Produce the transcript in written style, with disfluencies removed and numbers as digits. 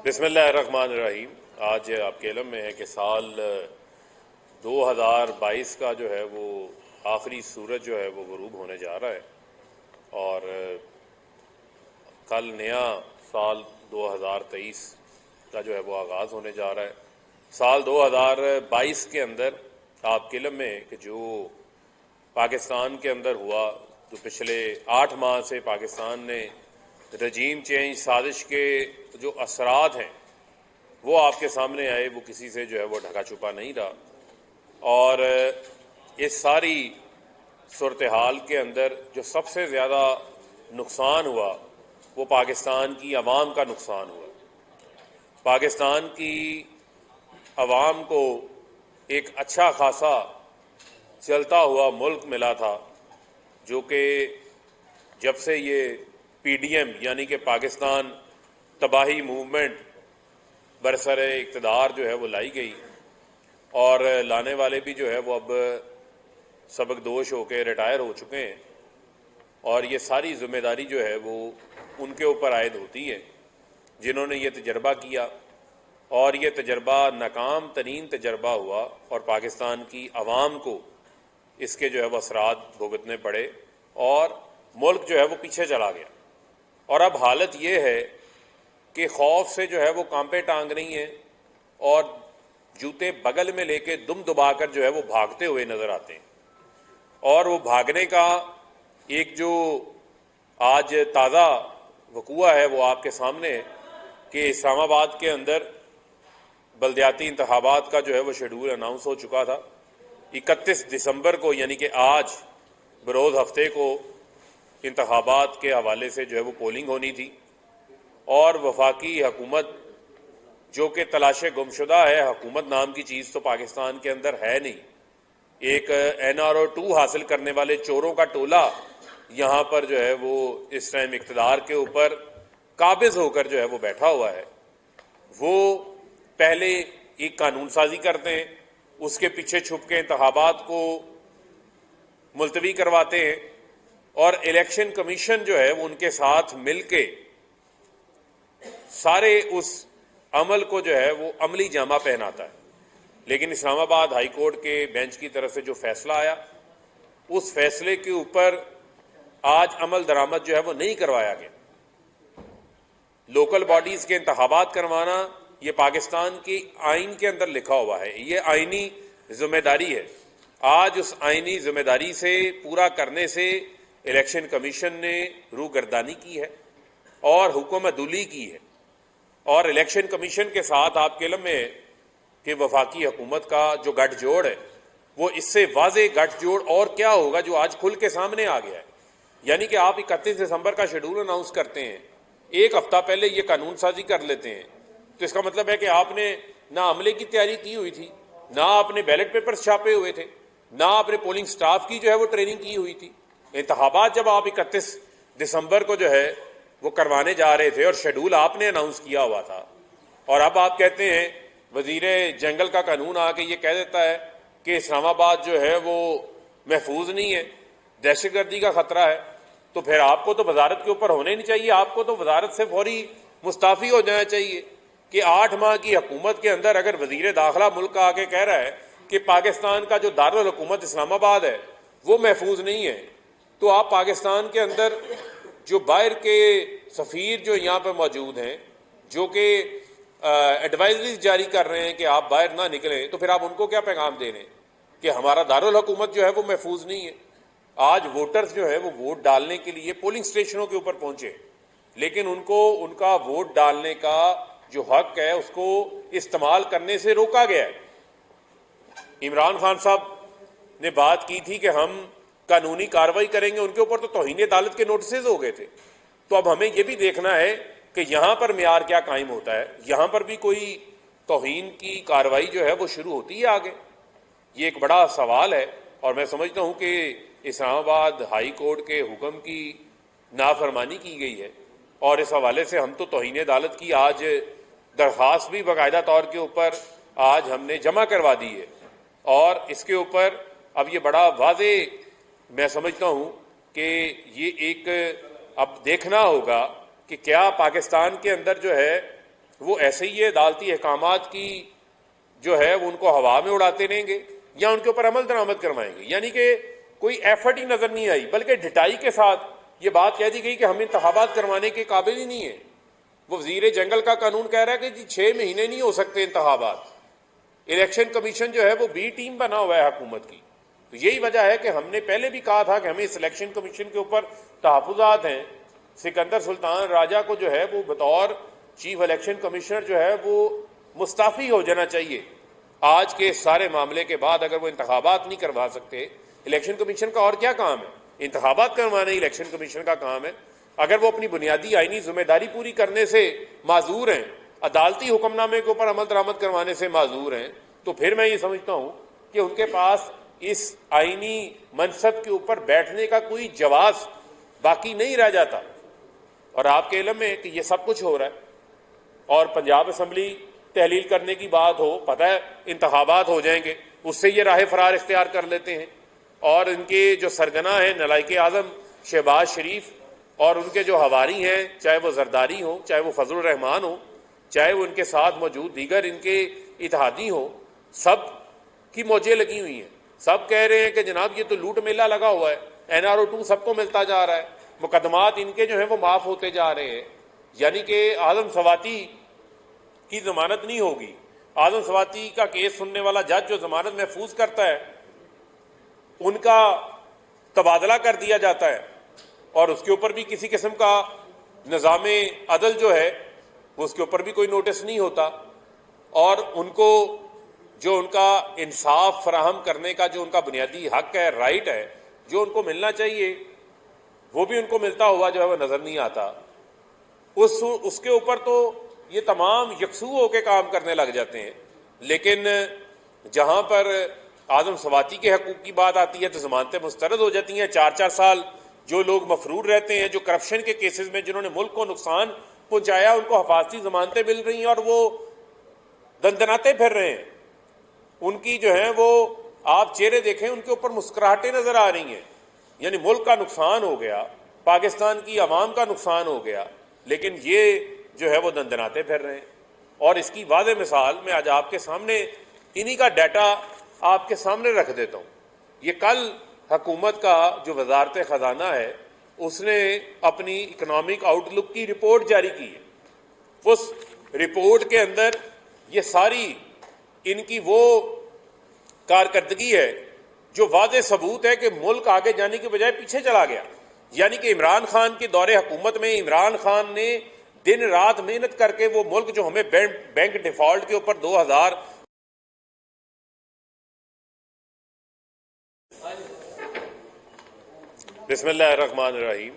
بسم اللہ الرحمن الرحیم۔ آج آپ کے علم میں ہے کہ سال 2022 کا جو ہے وہ آخری سورج جو ہے وہ غروب ہونے جا رہا ہے، اور کل نیا سال 2023 کا جو ہے وہ آغاز ہونے جا رہا ہے۔ سال 2022 کے اندر آپ کے علم میں ہے کہ جو پاکستان کے اندر ہوا، جو پچھلے 8 ماہ سے پاکستان نے رجیم چینج سازش کے جو اثرات ہیں وہ آپ کے سامنے آئے، وہ کسی سے جو ہے وہ ڈھکا چھپا نہیں رہا، اور اس ساری صورتحال کے اندر جو سب سے زیادہ نقصان ہوا وہ پاکستان کی عوام کا نقصان ہوا۔ پاکستان کی عوام کو ایک اچھا خاصا چلتا ہوا ملک ملا تھا، جو کہ جب سے یہ پی ڈی ایم یعنی کہ پاکستان تباہی موومنٹ برسر اقتدار جو ہے وہ لائی گئی، اور لانے والے بھی جو ہے وہ اب سبق دوش ہو کے ریٹائر ہو چکے ہیں، اور یہ ساری ذمہ داری جو ہے وہ ان کے اوپر عائد ہوتی ہے جنہوں نے یہ تجربہ کیا، اور یہ تجربہ ناکام ترین تجربہ ہوا، اور پاکستان کی عوام کو اس کے جو ہے وہ اثرات بھگتنے پڑے، اور ملک جو ہے وہ پیچھے چلا گیا۔ اور اب حالت یہ ہے کہ خوف سے جو ہے وہ کانپے ٹانگ رہی ہیں، اور جوتے بغل میں لے کے دم دبا کر جو ہے وہ بھاگتے ہوئے نظر آتے ہیں۔ اور وہ بھاگنے کا ایک جو آج تازہ وقوع ہے وہ آپ کے سامنے ہے کہ اسلام آباد کے اندر بلدیاتی انتخابات کا جو ہے وہ شیڈول اناؤنس ہو چکا تھا۔ 31 دسمبر کو یعنی کہ آج بروز ہفتے کو انتخابات کے حوالے سے جو ہے وہ پولنگ ہونی تھی، اور وفاقی حکومت جو کہ تلاش گمشدہ ہے، حکومت نام کی چیز تو پاکستان کے اندر ہے نہیں، ایک NRO 2 حاصل کرنے والے چوروں کا ٹولہ یہاں پر جو ہے وہ اس ٹائم اقتدار کے اوپر قابض ہو کر جو ہے وہ بیٹھا ہوا ہے۔ وہ پہلے ایک قانون سازی کرتے ہیں، اس کے پیچھے چھپ کے انتخابات کو ملتوی کرواتے ہیں، اور الیکشن کمیشن جو ہے وہ ان کے ساتھ مل کے سارے اس عمل کو جو ہے وہ عملی جامہ پہناتا ہے۔ لیکن اسلام آباد ہائی کورٹ کے بینچ کی طرف سے جو فیصلہ آیا، اس فیصلے کے اوپر آج عمل درآمد جو ہے وہ نہیں کروایا گیا۔ لوکل باڈیز کے انتخابات کروانا یہ پاکستان کی آئین کے اندر لکھا ہوا ہے، یہ آئینی ذمہ داری ہے۔ آج اس آئینی ذمہ داری سے پورا کرنے سے الیکشن کمیشن نے روگردانی کی ہے اور حکم عدولی کی ہے، اور الیکشن کمیشن کے ساتھ آپ کے علم میں ہے کہ وفاقی حکومت کا جو گٹھ جوڑ ہے وہ اس سے واضح گٹھ جوڑ اور کیا ہوگا جو آج کھل کے سامنے آ گیا ہے۔ یعنی کہ آپ 31 دسمبر کا شیڈول اناؤنس کرتے ہیں، ایک ہفتہ پہلے یہ قانون سازی کر لیتے ہیں، تو اس کا مطلب ہے کہ آپ نے نہ عملے کی تیاری کی ہوئی تھی، نہ آپ نے بیلٹ پیپرز چھاپے ہوئے تھے، نہ آپ نے پولنگ سٹاف کی جو ہے وہ ٹریننگ کی ہوئی تھی۔ انتخابات جب آپ 31 دسمبر کو جو ہے وہ کروانے جا رہے تھے اور شیڈول آپ نے اناؤنس کیا ہوا تھا، اور اب آپ کہتے ہیں وزیر جنگل کا قانون آ کے یہ کہہ دیتا ہے کہ اسلام آباد جو ہے وہ محفوظ نہیں ہے، دہشت گردی کا خطرہ ہے، تو پھر آپ کو تو وزارت کے اوپر ہونے نہیں چاہیے، آپ کو تو وزارت سے فوری مستعفی ہو جانا چاہیے کہ 8 ماہ کی حکومت کے اندر اگر وزیر داخلہ ملک کا آ کے کہہ رہا ہے کہ پاکستان کا جو دارالحکومت اسلام آباد ہے وہ محفوظ نہیں ہے، تو آپ پاکستان کے اندر جو باہر کے سفیر جو یہاں پہ موجود ہیں، جو کہ ایڈوائزریز جاری کر رہے ہیں کہ آپ باہر نہ نکلیں، تو پھر آپ ان کو کیا پیغام دے رہے ہیں کہ ہمارا دارالحکومت جو ہے وہ محفوظ نہیں ہے۔ آج ووٹرز جو ہے وہ ووٹ ڈالنے کے لیے پولنگ سٹیشنوں کے اوپر پہنچے، لیکن ان کو ان کا ووٹ ڈالنے کا جو حق ہے اس کو استعمال کرنے سے روکا گیا ہے۔ عمران خان صاحب نے بات کی تھی کہ ہم قانونی کارروائی کریں گے، ان کے اوپر تو توہین عدالت کے نوٹسز ہو گئے تھے۔ تو اب ہمیں یہ بھی دیکھنا ہے کہ یہاں پر معیار کیا قائم ہوتا ہے، یہاں پر بھی کوئی توہین کی کارروائی جو ہے وہ شروع ہوتی ہے آگے، یہ ایک بڑا سوال ہے۔ اور میں سمجھتا ہوں کہ اسلام آباد ہائی کورٹ کے حکم کی نافرمانی کی گئی ہے، اور اس حوالے سے ہم تو توہین عدالت کی آج درخواست بھی باقاعدہ طور کے اوپر آج ہم نے جمع کروا دی ہے، اور اس کے اوپر اب یہ بڑا واضح میں سمجھتا ہوں کہ یہ ایک اب دیکھنا ہوگا کہ کیا پاکستان کے اندر جو ہے وہ ایسے ہی عدالتی احکامات کی جو ہے وہ ان کو ہوا میں اڑاتے رہیں گے یا ان کے اوپر عمل درآمد کروائیں گے. یعنی کہ کوئی ایفرٹ ہی نظر نہیں آئی، بلکہ ڈٹائی کے ساتھ یہ بات کہہ دی گئی کہ ہم انتخابات کروانے کے قابل ہی نہیں ہیں. وہ وزیر جنگل کا قانون کہہ رہا ہے کہ جی 6 مہینے نہیں ہو سکتے انتخابات. الیکشن کمیشن جو ہے وہ بی ٹیم بنا ہوا ہے حکومت کی. تو یہی وجہ ہے کہ ہم نے پہلے بھی کہا تھا کہ ہمیں اس الیکشن کمیشن کے اوپر تحفظات ہیں. سکندر سلطان راجہ کو جو ہے وہ بطور چیف الیکشن کمشنر جو ہے وہ مستعفی ہو جانا چاہیے. آج کے سارے معاملے کے بعد اگر وہ انتخابات نہیں کروا سکتے، الیکشن کمیشن کا اور کیا کام ہے؟ انتخابات کروانا ہی الیکشن کمیشن کا کام ہے. اگر وہ اپنی بنیادی آئینی ذمہ داری پوری کرنے سے معذور ہیں، عدالتی حکم نامے کے اوپر عمل درآمد کروانے سے معذور ہیں، تو پھر میں یہ سمجھتا ہوں کہ ان کے پاس اس آئینی منصب کے اوپر بیٹھنے کا کوئی جواز باقی نہیں رہ جاتا. اور آپ کے علم میں کہ یہ سب کچھ ہو رہا ہے، اور پنجاب اسمبلی تحلیل کرنے کی بات ہو، پتہ ہے انتخابات ہو جائیں گے، اس سے یہ راہ فرار اختیار کر لیتے ہیں. اور ان کے جو سرگنا ہیں نلائق اعظم شہباز شریف اور ان کے جو ہواری ہیں، چاہے وہ زرداری ہوں، چاہے وہ فضل الرحمان ہوں، چاہے وہ ان کے ساتھ موجود دیگر ان کے اتحادی ہوں، سب کی موجیں لگی ہوئی ہیں. سب کہہ رہے ہیں کہ جناب یہ تو لوٹ میلہ لگا ہوا ہے، NRO 2 سب کو ملتا جا رہا ہے، مقدمات ان کے جو ہیں وہ معاف ہوتے جا رہے ہیں. یعنی کہ اعظم سواتی کی ضمانت نہیں ہوگی. اعظم سواتی کا کیس سننے والا جج جو ضمانت محفوظ کرتا ہے ان کا تبادلہ کر دیا جاتا ہے، اور اس کے اوپر بھی کسی قسم کا نظام عدل جو ہے اس کے اوپر بھی کوئی نوٹس نہیں ہوتا. اور ان کو جو ان کا انصاف فراہم کرنے کا جو ان کا بنیادی حق ہے، رائٹ ہے، جو ان کو ملنا چاہیے وہ بھی ان کو ملتا ہوا جو ہے وہ نظر نہیں آتا. اس کے اوپر تو یہ تمام یکسو ہو کے کام کرنے لگ جاتے ہیں. لیکن جہاں پر اعظم سواتی کے حقوق کی بات آتی ہے تو ضمانتیں مسترد ہو جاتی ہیں. 4 سال جو لوگ مفرور رہتے ہیں، جو کرپشن کے کیسز میں جنہوں نے ملک کو نقصان پہنچایا، ان کو حفاظتی ضمانتیں مل رہی ہیں اور وہ دندناتے پھر رہے ہیں. ان کی جو ہیں وہ آپ چہرے دیکھیں، ان کے اوپر مسکراہٹیں نظر آ رہی ہیں. یعنی ملک کا نقصان ہو گیا، پاکستان کی عوام کا نقصان ہو گیا، لیکن یہ جو ہے وہ دندناتے پھر رہے ہیں. اور اس کی واضح مثال میں آج آپ کے سامنے انہی کا ڈیٹا آپ کے سامنے رکھ دیتا ہوں. یہ کل حکومت کا جو وزارت خزانہ ہے اس نے اپنی اکنامک آؤٹ لک کی رپورٹ جاری کی ہے. اس رپورٹ کے اندر یہ ساری ان کی وہ کارکردگی ہے جو واضح ثبوت ہے کہ ملک آگے جانے کی بجائے پیچھے چلا گیا. یعنی کہ عمران خان کے دور حکومت میں عمران خان نے دن رات محنت کر کے وہ ملک جو ہمیں بینک ڈیفالٹ کے اوپر 2000 بسم اللہ الرحمن الرحیم